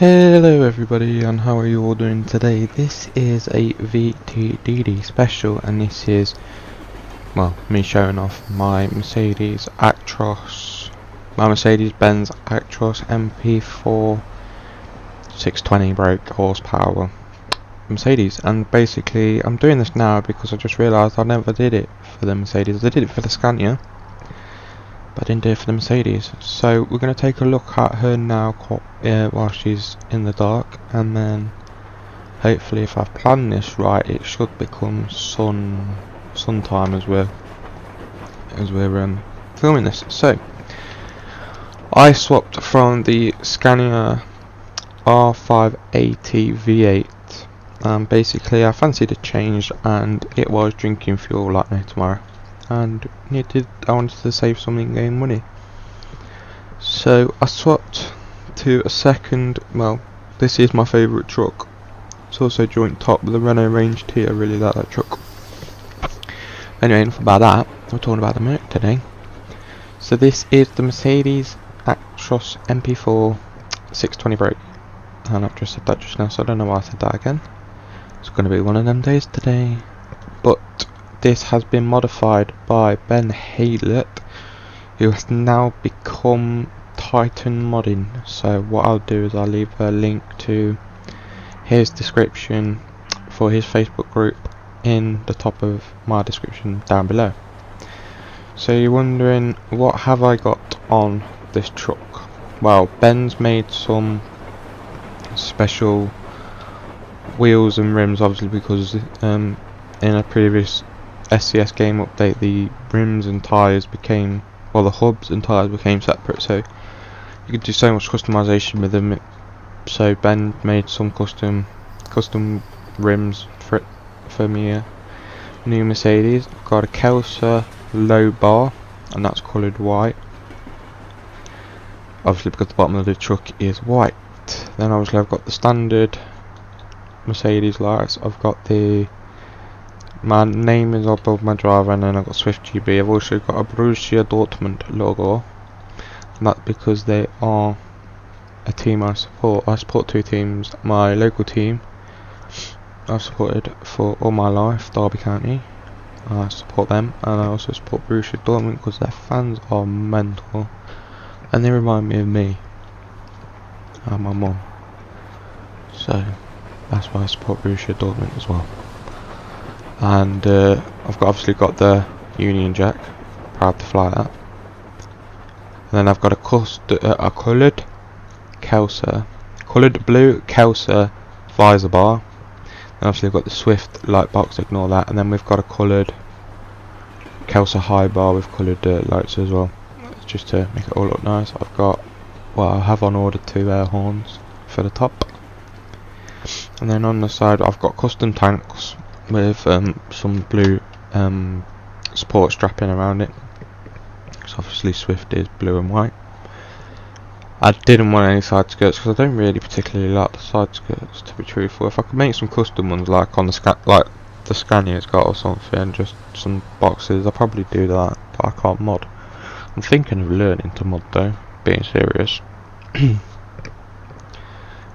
Hello everybody, and how are you all doing today? This is a Vtdd special, and this is, well, me showing off my Mercedes-Benz Actros MP4 620 brake horsepower Mercedes. And basically I'm doing this now because I just realised I never did it for the Mercedes. I did it for the Scania, but I didn't do it for the Mercedes. So we're going to take a look at her now while she's in the dark, and then hopefully if I've planned this right, it should become sun time as we're filming this. So I swapped from the Scania R580 V8. Basically I fancied a change, and it was drinking fuel like no tomorrow, and I wanted to save something and gain money. So I swapped to a second, well, this is my favourite truck. It's also joint top with the Renault Range T. I really like that truck. Anyway, enough about that. We're talking about the Merc today. So this is the Mercedes Actros MP4 620 brake, and I've just said that just now, so I don't know why I said that again. It's going to be one of them days today. But this has been modified by Ben Haylett, who has now become Titan Modding. So what I'll do is I'll leave a link to his description for his Facebook group in the top of my description down below. So you're wondering, what have I got on this truck? Well, Ben's made some special wheels and rims, obviously, because in a previous SCS game update the rims and tyres became, well, the hubs and tyres became separate, so you could do so much customization with them. So Ben made some custom rims for me new Mercedes. I've got a Kelsa low bar, and that's coloured white, obviously because the bottom of the truck is white. Then obviously I've got the standard Mercedes lights. I've got my name is above my driver, and then I've got Swift GB. I've also got a Borussia Dortmund logo, and that's because they are a team I support. I support two teams. My local team I've supported for all my life, Derby County. I support them, and I also support Borussia Dortmund because their fans are mental, and they remind me of me and my mum. So that's why I support Borussia Dortmund as well. And I've obviously got the Union Jack, proud to fly that. And then I've got a coloured blue Kelsa visor bar. And obviously I've got the Swift light box, ignore that. And then we've got a coloured Kelsa high bar with coloured lights as well, just to make it all look nice. I've got, well, I have on order 2 air horns for the top. And then on the side I've got custom tanks with some blue support strapping around it, because obviously Swift is blue and white. I didn't want any side skirts because I don't really particularly like the side skirts, to be truthful. If I could make some custom ones like on the the Scania's got or something, just some boxes, I'll probably do that, but I can't mod. I'm thinking of learning to mod though, being serious.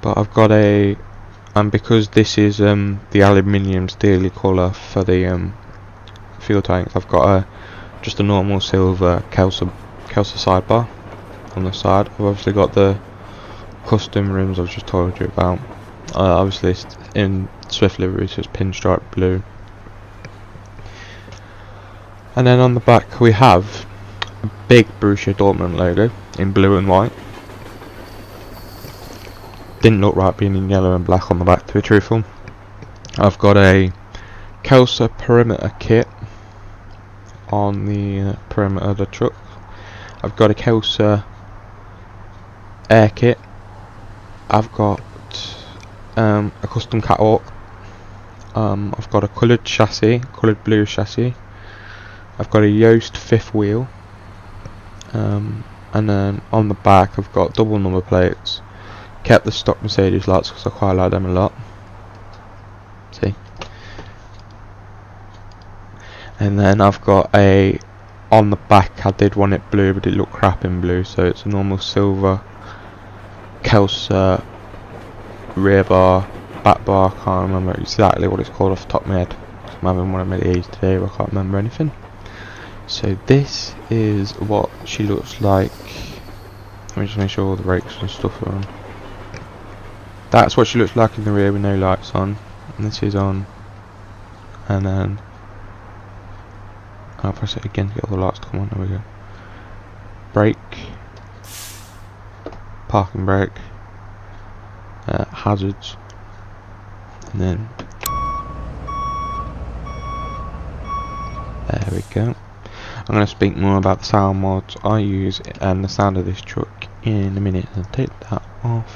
But I've got and because this is the aluminium steely colour for the fuel tanks, I've got just a normal silver Kelsa sidebar on the side. I've obviously got the custom rims I've just told you about. Obviously it's in Swift livery, so it's pinstripe blue. And then on the back we have a big Borussia Dortmund logo in blue and white. Didn't look right being in yellow and black on the back, to be truthful. I've got a Kelsa perimeter kit on the perimeter of the truck. I've got a Kelsa air kit. I've got a custom catwalk. I've got a coloured blue chassis. I've got a Yoast fifth wheel. And then on the back I've got double number plates. Kept the stock Mercedes lights because I quite like them a lot. See? And then I've got on the back, I did want it blue, but it looked crap in blue, so it's a normal silver Kelsa rear bar, back bar. I can't remember exactly what it's called off the top of my head. I'm having one of my days today where I can't remember anything. So this is what she looks like. Let me just make sure all the brakes and stuff are on. That's what she looks like in the rear with no lights on. And this is on. And then I'll press it again to get all the lights to come on. There we go. Brake. Parking brake. Hazards. And then there we go. I'm going to speak more about the sound mods I use and the sound of this truck in a minute. I'll take that off.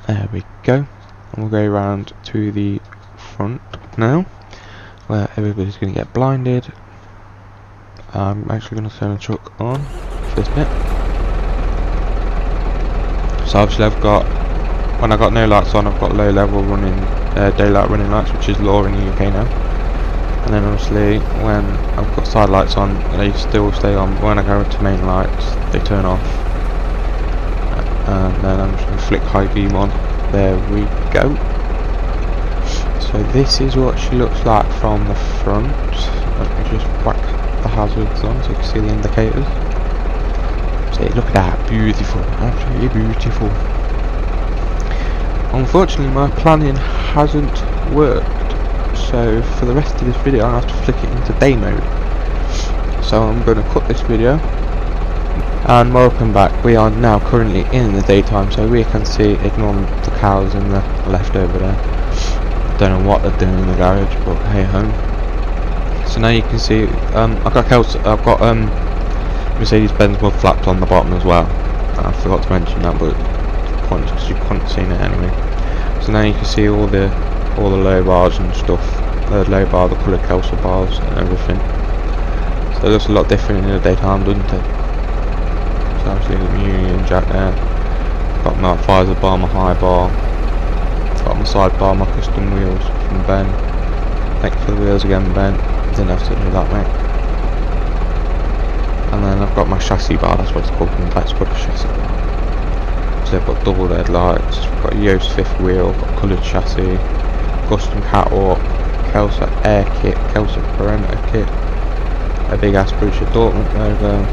There we go. And we'll go around to the front now, where everybody's going to get blinded. I'm actually going to turn the truck on for this bit. So obviously I've got, when I got no lights on, I've got low level running, daylight running lights, which is law in the UK now. And then obviously when I've got side lights on, they still stay on. When I go into main lights, they turn off. And then I'm just going to flick high beam on. There we go. So this is what she looks like from the front. Let me just whack the hazards on so you can see the indicators. See, look at that, beautiful, absolutely beautiful. Unfortunately my planning hasn't worked. So for the rest of this video I have to flick it into day mode. So I'm going to cut this video. And welcome back. We are now currently in the daytime, so we can see, ignore the cows in the left over there. Don't know what they're doing in the garage, but hey ho. So now you can see I've got Mercedes-Benz mud flaps on the bottom as well. I forgot to mention that, but pointless because you couldn't see it anyway. So now you can see all the low bars and stuff. The low bar, the coloured Kelso bars and everything. So it looks a lot different in the daytime, doesn't it? So obviously the Union Jack there. Got my visor bar, my high bar. Got my side bar, my custom wheels from Ben. Thank you for the wheels again, Ben. Didn't have to do that, mate. And then I've got my chassis bar, that's what it's called, that's called a chassis bar. So I've got double headlights, I've got a Yoast fifth wheel, got coloured chassis, custom catwalk, Kelso air kit, Kelso perimeter kit, a big ass Borussia Dortmund logo.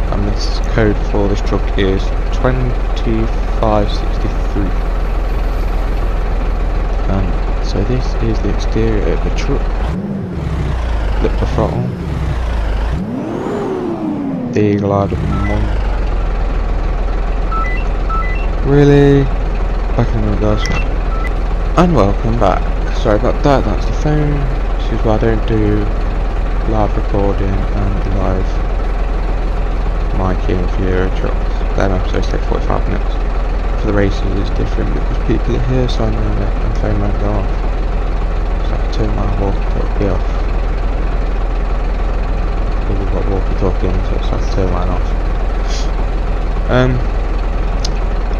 And this code for this truck is 2563. So this is the exterior of the truck. Flip the throttle. The eagle eyed one. Really? Back in the reverse. And welcome back. Sorry about that, that's the phone. This is why I don't do live recording and live miking for Euro trucks. Them episodes take 45 minutes. For the races it's different because people are here, so I know that and phone won't go off. So I have to turn my walkie-talkie off. Because we've got walkie-talkie on, so I have to turn mine off.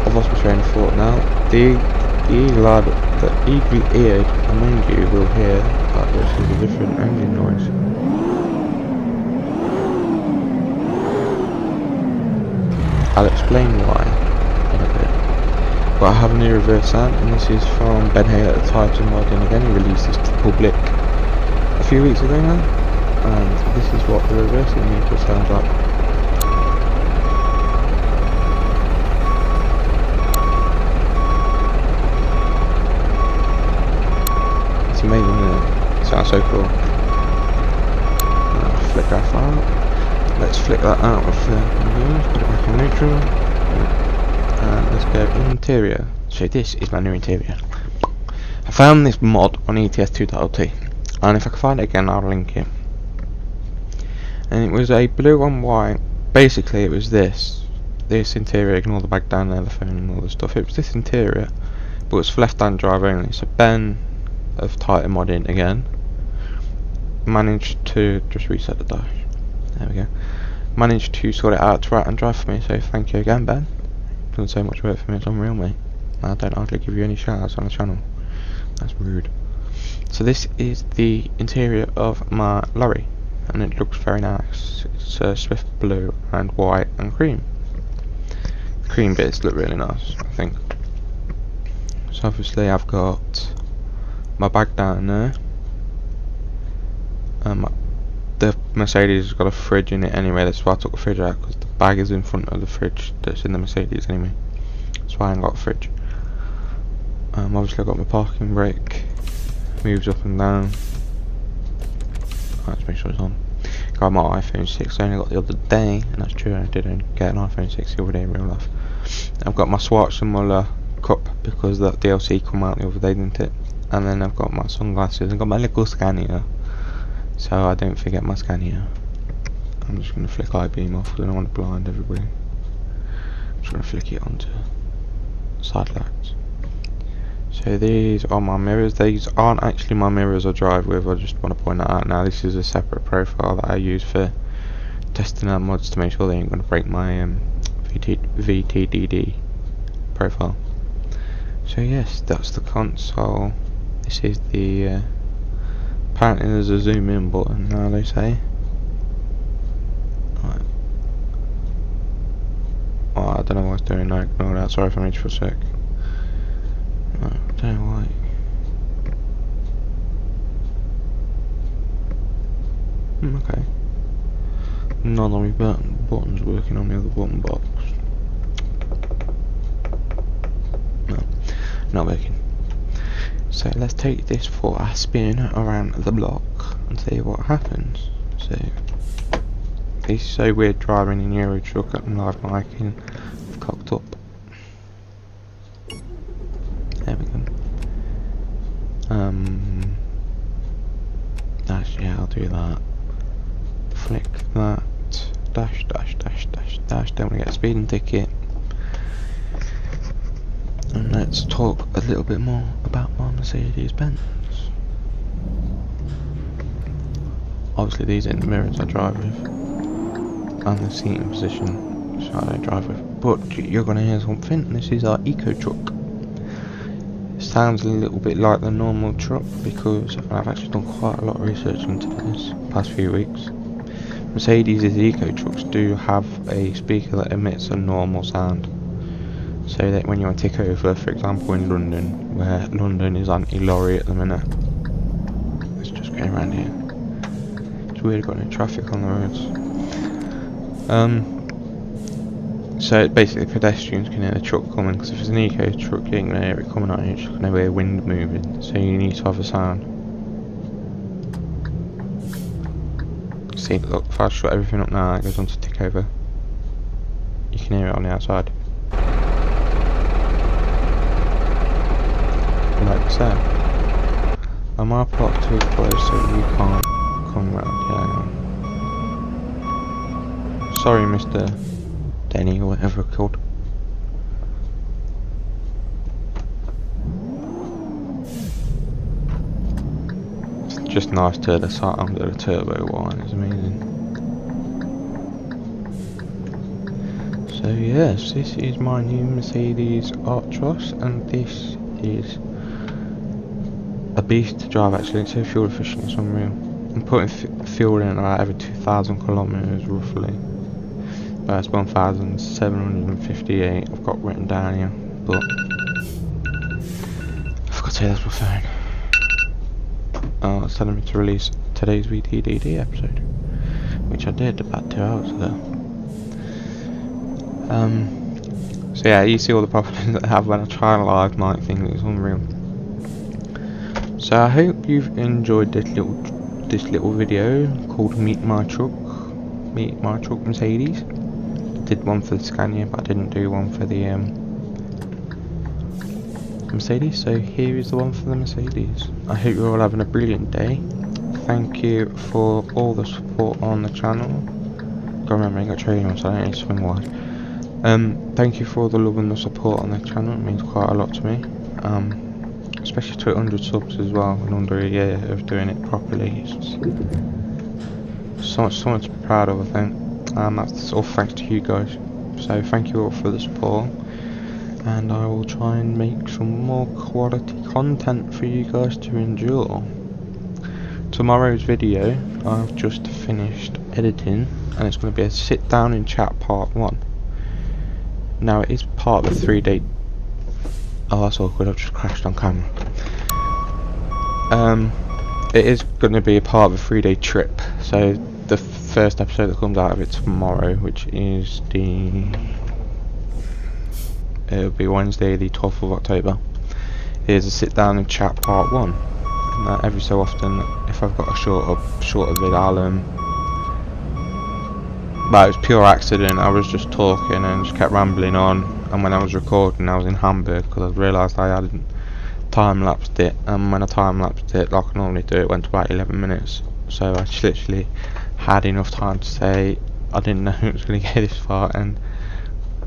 I've lost my train of thought now. The eagle-eared among you will hear that this is a different engine noise. I'll explain why in a bit. But I have a new reverse amp, and this is from Ben Hale at the Titan mod, and again he released this to the public a few weeks ago now, and this is what the reversing meter sounds like. It's amazing, isn't it? It sounds so cool. Flick that out. Let's flick that out of the put it back in neutral, and let's go interior. So this is my new interior. I found this mod on ETS2.t, and if I can find it again I'll link it. And it was a blue and white, basically it was this interior, ignore the bag down there, the phone and all the stuff. It was this interior, but it's for left hand drive only. So Ben of Titan modding again managed to just reset the dash. There we go. Managed to sort it out to right hand drive for me, so thank you again, Ben. Done so much work for me, it's unreal, mate. I don't hardly give you any shout outs on the channel. That's rude. So this is the interior of my lorry, and it looks very nice. It's swift blue and white and cream. The cream bits look really nice, I think. So obviously I've got my bag down there. The Mercedes has got a fridge in it anyway, that's why I took the fridge out, because the bag is in front of the fridge that's in the Mercedes anyway. That's why I ain't got a fridge. Obviously I've got my parking brake, moves up and down. Let's make sure it's on. Got my iPhone 6, I only got the other day, and that's true, I didn't get an iPhone 6 the other day in real life. I've got my Swatch and Muller cup, because that DLC come out the other day, didn't it? And then I've got my sunglasses, I've got my little scanner, so I don't forget my scanner. I'm just going to flick I-beam off, because I don't want to blind everybody. I'm just going to flick it onto side lights. So these are my mirrors. These aren't actually my mirrors I drive with, I just want to point that out now. This is a separate profile that I use for testing out mods to make sure they ain't going to break my Vtdd profile. So yes, that's the console. This is the apparently there's a zoom in button now, they say. Right. Oh, I don't know what I was doing now, ignore that, sorry if I made you for a sec. Right, I don't know why. Okay. None of my buttons working on the other button box. No, not working. So let's take this for a spin around the block and see what happens. So it's so weird driving in Euro truck and live liking. I've cocked up. There we go. Yeah, I'll do that. Flick that. Dash, dash, dash, dash, dash. Don't want to get a speeding ticket. And let's talk a little bit more about my Mercedes-Benz. Obviously these are the mirrors I drive with, and the seating position, which I don't drive with. But you're going to hear something. This is our eco truck. It sounds a little bit like the normal truck, because I've actually done quite a lot of research into this past few weeks. Mercedes' eco trucks do have a speaker that emits a normal sound. So that when you're on tick over, for example in London, where London is anti-lorry at the minute. Let's just go around here. It's weird, got no traffic on the roads. So basically pedestrians can hear the truck coming, because if it's an eco truck you ain't going to hear it coming on you, just going to hear wind moving. So you need to have a sound. See, look, if I shut everything up now, it goes on to tick over. You can hear it on the outside. Like so. Am I parked too close so you can't come round? Yeah. Sorry, Mr. Denny or whatever it's called. It's just nice to the sight under the turbo wine, it's amazing. So yes, this is my new Mercedes Artros, and this is a beast to drive actually. It's so fuel efficient, it's unreal. I'm putting fuel in about every 2,000 kilometers roughly. It's 1,758 I've got written down here, but I forgot to say that's my phone. It's telling me to release today's Vtdd episode, which I did about 2 hours ago. So yeah, you see all the problems that I have when I try a live night thing. It's unreal. So I hope you've enjoyed this little video called Meet My Truck Mercedes. Did one for the Scania, but I didn't do one for the Mercedes, so here is the one for the Mercedes. I hope you're all having a brilliant day. Thank you for all the support on the channel. Gotta remember, I ain't got training on, so I don't need to swing wide. Thank you for all the love and the support on the channel, it means quite a lot to me. Especially to 100 subs as well, in under a year of doing it properly. It's something to be proud of, I think. That's all thanks to you guys. So thank you all for the support, and I will try and make some more quality content for you guys to enjoy. Tomorrow's video I've just finished editing, and it's going to be a sit down and chat part 1. Now it is part of the 3-day Oh, that's awkward, I've just crashed on camera. It is going to be a part of a 3-day trip, so the first episode that comes out of it tomorrow, which is it'll be Wednesday the 12th of October, is a sit down and chat part 1. And every so often, if I've got a shorter vid, I'll well, it was pure accident. I was just talking and just kept rambling on, and when I was recording I was in Hamburg because I realised I hadn't time-lapsed it, and when I time-lapsed it like I normally do, it went to about 11 minutes, so I just literally had enough time to say I didn't know it was going to get this far, and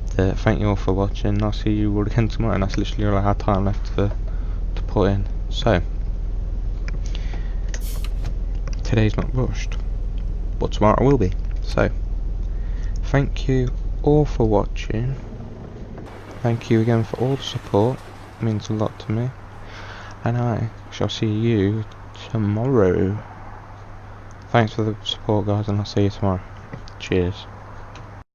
thank you all for watching. I'll see you all again tomorrow, and that's literally all I had time left to put in. So today's not rushed, but tomorrow will be. So thank you all for watching. Thank you again for all the support, it means a lot to me, and I shall see you tomorrow. Thanks for the support, guys, and I'll see you tomorrow. Cheers.